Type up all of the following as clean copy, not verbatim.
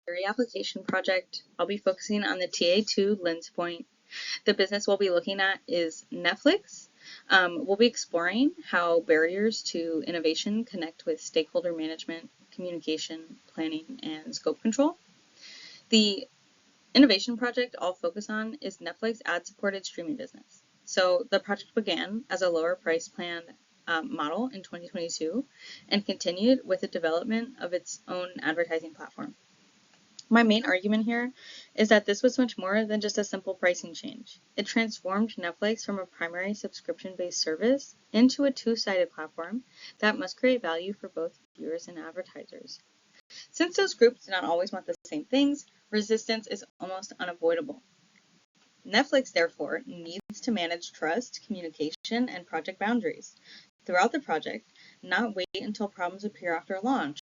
theory application project, I'll be focusing on the TA2 lens point. The business we'll be looking at is Netflix. We'll be exploring how barriers to innovation connect with stakeholder management, communication, planning, and scope control. The innovation project I'll focus on is Netflix ad-supported streaming business. So the project began as a lower price plan model in 2022 and continued with the development of its own advertising platform. My main argument here is that this was much more than just a simple pricing change. It transformed Netflix from a primary subscription-based service into a two-sided platform that must create value for both viewers and advertisers. Since those groups do not always want the same things, resistance is almost unavoidable. Netflix, therefore, needs to manage trust, communication, and project boundaries throughout the project, not wait until problems appear after launch.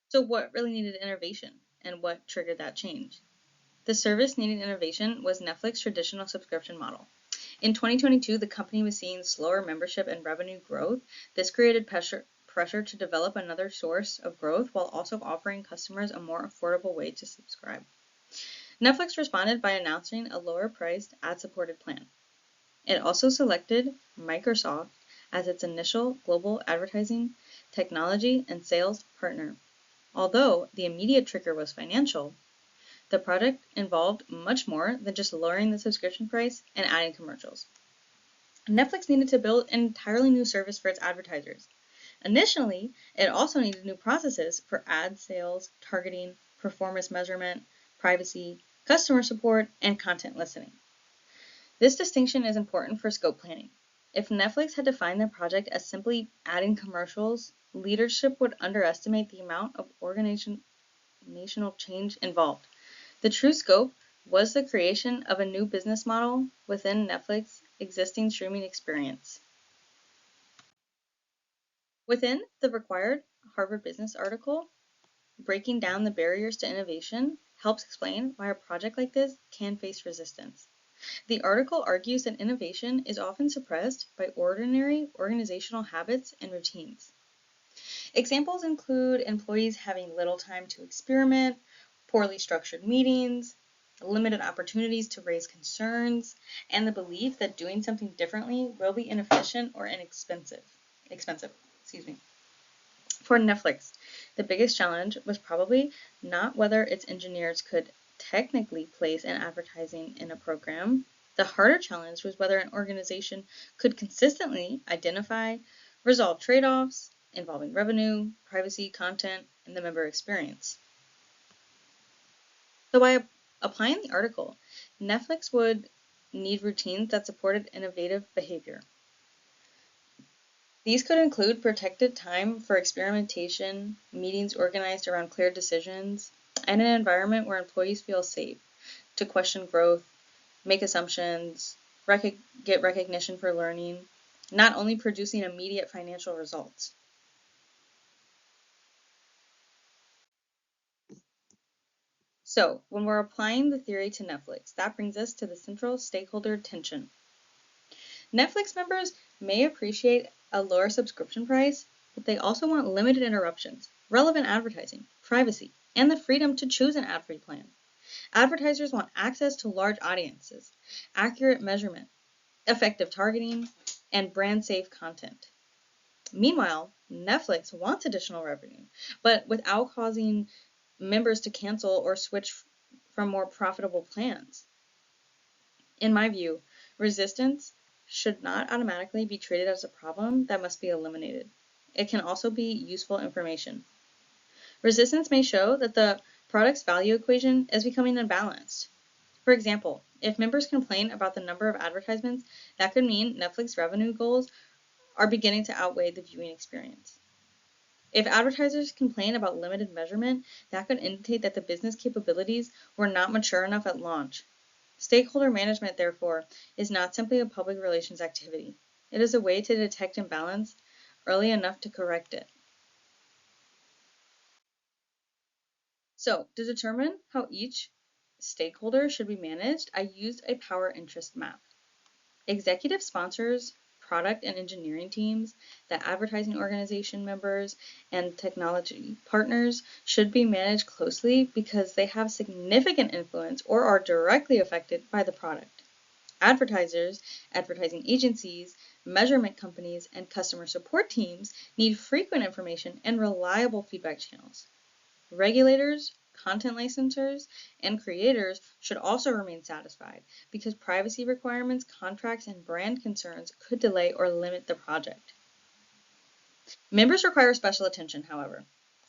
So what really needed innovation, and what triggered that change? The service needing innovation was Netflix's traditional subscription model. In 2022, the company was seeing slower membership and revenue growth. This created pressure to develop another source of growth while also offering customers a more affordable way to subscribe. Netflix responded by announcing a lower-priced ad-supported plan. It also selected Microsoft as its initial global advertising, technology, and sales partner. Although the immediate trigger was financial, the project involved much more than just lowering the subscription price and adding commercials. Netflix needed to build an entirely new service for its advertisers. Initially, it also needed new processes for ad sales, targeting, performance measurement, privacy, customer support, and content listening. This distinction is important for scope planning. If Netflix had defined the project as simply adding commercials, leadership would underestimate the amount of organizational change involved. The true scope was the creation of a new business model within Netflix's existing streaming experience. Within the required Harvard Business article, breaking down the barriers to innovation helps explain why a project like this can face resistance. The article argues that innovation is often suppressed by ordinary organizational habits and routines. Examples include employees having little time to experiment, poorly structured meetings, limited opportunities to raise concerns, and the belief that doing something differently will be inefficient or expensive. For Netflix, the biggest challenge was probably not whether its engineers could technically place an advertising in a program. The harder challenge was whether an organization could consistently identify, resolve trade-offs involving revenue, privacy, content, and the member experience. So by applying the article, Netflix would need routines that supported innovative behavior. These could include protected time for experimentation, meetings organized around clear decisions, and an environment where employees feel safe to question growth, make assumptions, get recognition for learning, not only producing immediate financial results. So, when we're applying the theory to Netflix, that brings us to the central stakeholder tension. Netflix members may appreciate a lower subscription price, but they also want limited interruptions, relevant advertising, privacy, and the freedom to choose an ad-free plan. Advertisers want access to large audiences, accurate measurement, effective targeting, and brand-safe content. Meanwhile, Netflix wants additional revenue, but without causing members to cancel or switch from more profitable plans. In my view, resistance should not automatically be treated as a problem that must be eliminated. It can also be useful information. Resistance may show that the product's value equation is becoming unbalanced. For example, if members complain about the number of advertisements, that could mean Netflix revenue goals are beginning to outweigh the viewing experience. If advertisers complain about limited measurement, that could indicate that the business capabilities were not mature enough at launch. Stakeholder management, therefore, is not simply a public relations activity. It is a way to detect imbalance early enough to correct it. So, to determine how each stakeholder should be managed, I used a power interest map. Executive sponsors product and engineering teams, the advertising organization members, and technology partners should be managed closely because they have significant influence or are directly affected by the product. Advertisers, advertising agencies, measurement companies, and customer support teams need frequent information and reliable feedback channels. Regulators, content licensors, and creators should also remain satisfied because privacy requirements, contracts, and brand concerns could delay or limit the project. Members require special attention, however.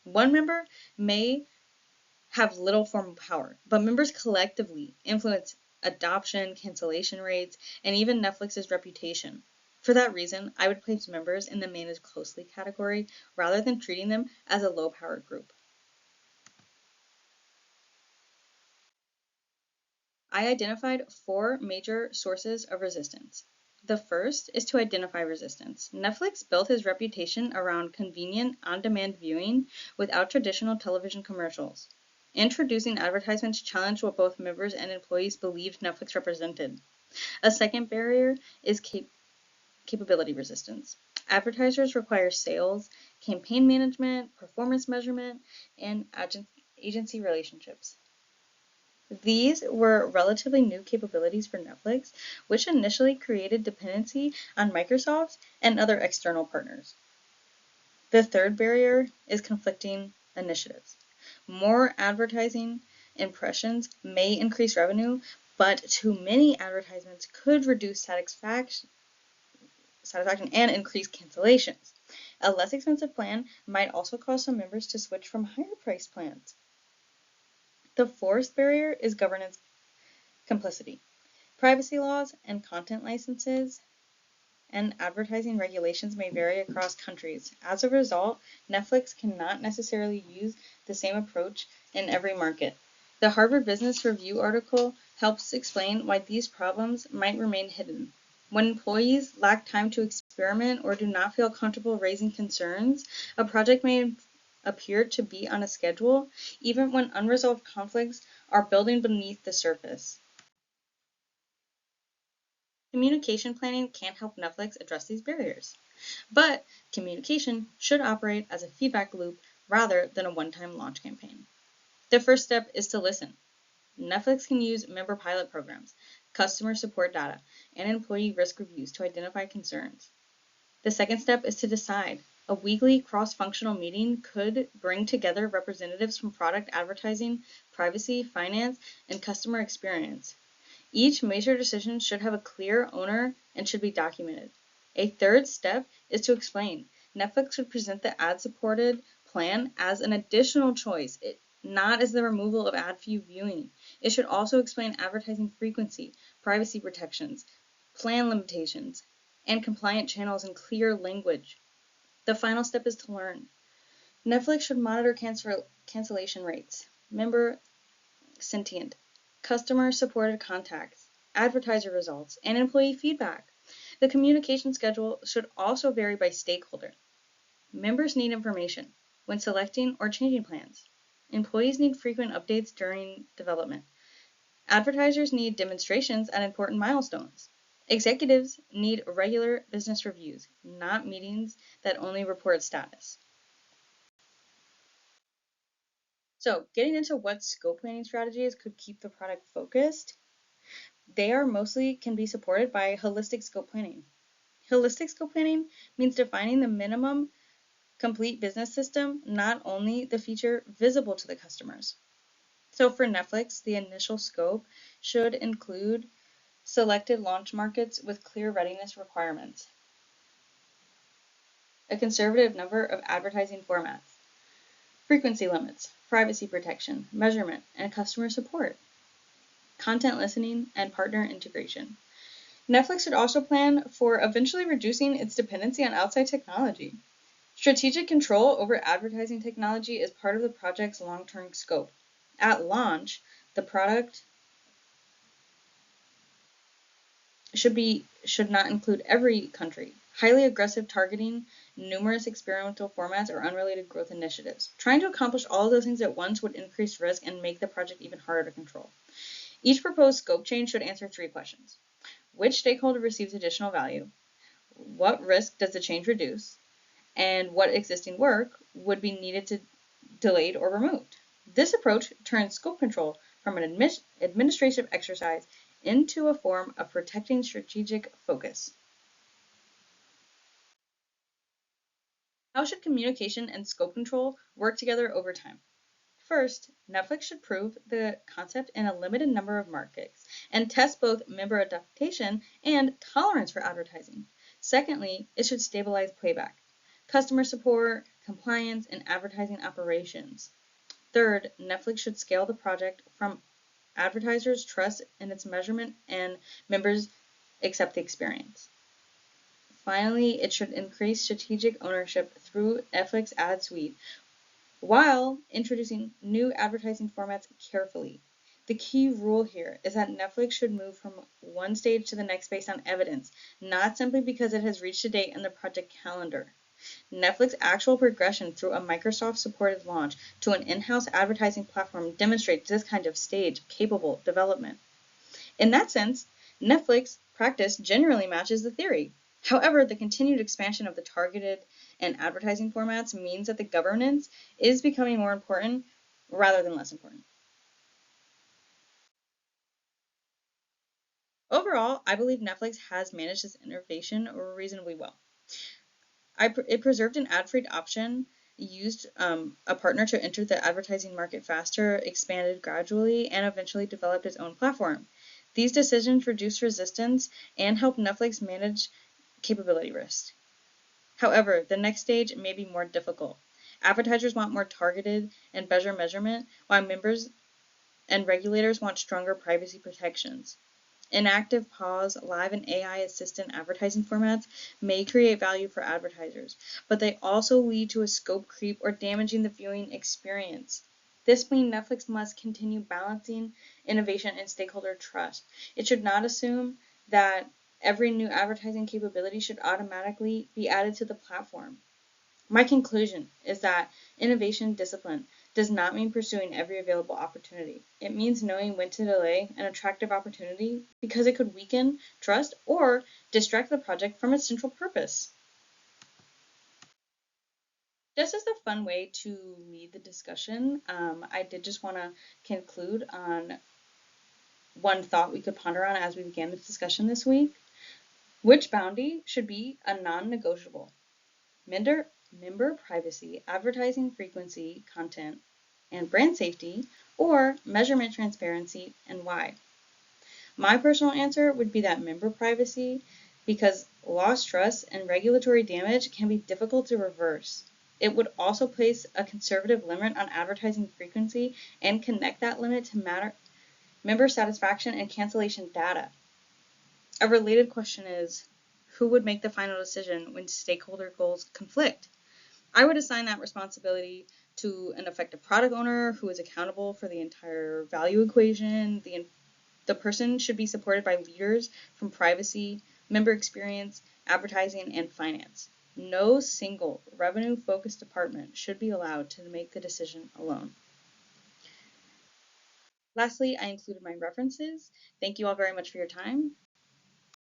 One member may have little formal power, but members collectively influence adoption, cancellation rates, and even Netflix's reputation. For that reason, I would place members in the manage closely category rather than treating them as a low-powered group. I identified 4 major sources of resistance. The first is to identify resistance. Netflix built its reputation around convenient, on-demand viewing without traditional television commercials. Introducing advertisements challenged what both members and employees believed Netflix represented. A second barrier is capability resistance. Advertisers require sales, campaign management, performance measurement, and agency relationships. These were relatively new capabilities for Netflix, which initially created dependency on Microsoft and other external partners. The third barrier is conflicting initiatives. More advertising impressions may increase revenue, but too many advertisements could reduce satisfaction and increase cancellations. A less expensive plan might also cause some members to switch from higher priced plans. The fourth barrier is governance complicity. Privacy laws and content licenses and advertising regulations may vary across countries. As a result, Netflix cannot necessarily use the same approach in every market. The Harvard Business Review article helps explain why these problems might remain hidden. When employees lack time to experiment or do not feel comfortable raising concerns, a project may appear to be on a schedule, even when unresolved conflicts are building beneath the surface. Communication planning can help Netflix address these barriers, but communication should operate as a feedback loop rather than a one-time launch campaign. The first step is to listen. Netflix can use member pilot programs, customer support data, and employee risk reviews to identify concerns. The second step is to decide. A weekly cross-functional meeting could bring together representatives from product advertising, privacy, finance, and customer experience. Each major decision should have a clear owner and should be documented. A third step is to explain. Netflix should present the ad-supported plan as an additional choice, not as the removal of ad view viewing. It should also explain advertising frequency, privacy protections, plan limitations, and compliant channels in clear language. The final step is to learn. Netflix should monitor cancellation rates, member sentient, customer-supported contacts, advertiser results, and employee feedback. The communication schedule should also vary by stakeholder. Members need information when selecting or changing plans. Employees need frequent updates during development. Advertisers need demonstrations at important milestones. Executives need regular business reviews, not meetings that only report status. So, getting into what scope planning strategies could keep the product focused, they are mostly can be supported by holistic scope planning. Holistic scope planning means defining the minimum complete business system, not only the feature visible to the customers. So for Netflix, the initial scope should include selected launch markets with clear readiness requirements, a conservative number of advertising formats, frequency limits, privacy protection, measurement, and customer support, content listening, and partner integration. Netflix should also plan for eventually reducing its dependency on outside technology. Strategic control over advertising technology is part of the project's long-term scope. At launch, the product should not include every country. Highly aggressive targeting, numerous experimental formats, or unrelated growth initiatives. Trying to accomplish all of those things at once would increase risk and make the project even harder to control. Each proposed scope change should answer 3 questions. Which stakeholder receives additional value? what risk does the change reduce, and what existing work would be needed to delayed or removed. This approach turns scope control from an administrative exercise into a form of protecting strategic focus. How should communication and scope control work together over time? First, Netflix should prove the concept in a limited number of markets and test both member adaptation and tolerance for advertising. Secondly, it should stabilize playback, customer support, compliance, and advertising operations. Third, Netflix should scale the project from advertisers' trust in its measurement and members accept the experience. Finally, it should increase strategic ownership through Netflix Ad Suite while introducing new advertising formats carefully. The key rule here is that Netflix should move from one stage to the next based on evidence, not simply because it has reached a date in the project calendar. Netflix's actual progression through a Microsoft-supported launch to an in-house advertising platform demonstrates this kind of stage-capable development. In that sense, Netflix practice generally matches the theory. However, the continued expansion of the targeted and advertising formats means that the governance is becoming more important rather than less important. Overall, I believe Netflix has managed this innovation reasonably well. It preserved an ad-free option, used a partner to enter the advertising market faster, expanded gradually, and eventually developed its own platform. These decisions reduced resistance and helped Netflix manage capability risk. However, the next stage may be more difficult. Advertisers want more targeted and better measurement, while members and regulators want stronger privacy protections. Inactive pause, live and AI assistant advertising formats may create value for advertisers, but they also lead to a scope creep or damaging the viewing experience. This means Netflix must continue balancing innovation and stakeholder trust. It should not assume that every new advertising capability should automatically be added to the platform. My conclusion is that innovation discipline does not mean pursuing every available opportunity. It means knowing when to delay an attractive opportunity because it could weaken trust or distract the project from its central purpose. Just as a fun way to lead the discussion, I did just want to conclude on one thought we could ponder on as we began this discussion this week. Which boundary should be a non-negotiable? Member privacy, advertising frequency, content, and brand safety, or measurement transparency, and why? My personal answer would be that member privacy, because lost trust and regulatory damage can be difficult to reverse. It would also place a conservative limit on advertising frequency and connect that limit to member satisfaction and cancellation data. A related question is, who would make the final decision when stakeholder goals conflict? I would assign that responsibility to an effective product owner who is accountable for the entire value equation. The person should be supported by leaders from privacy, member experience, advertising, and finance. No single revenue-focused department should be allowed to make the decision alone. Lastly, I included my references. Thank you all very much for your time.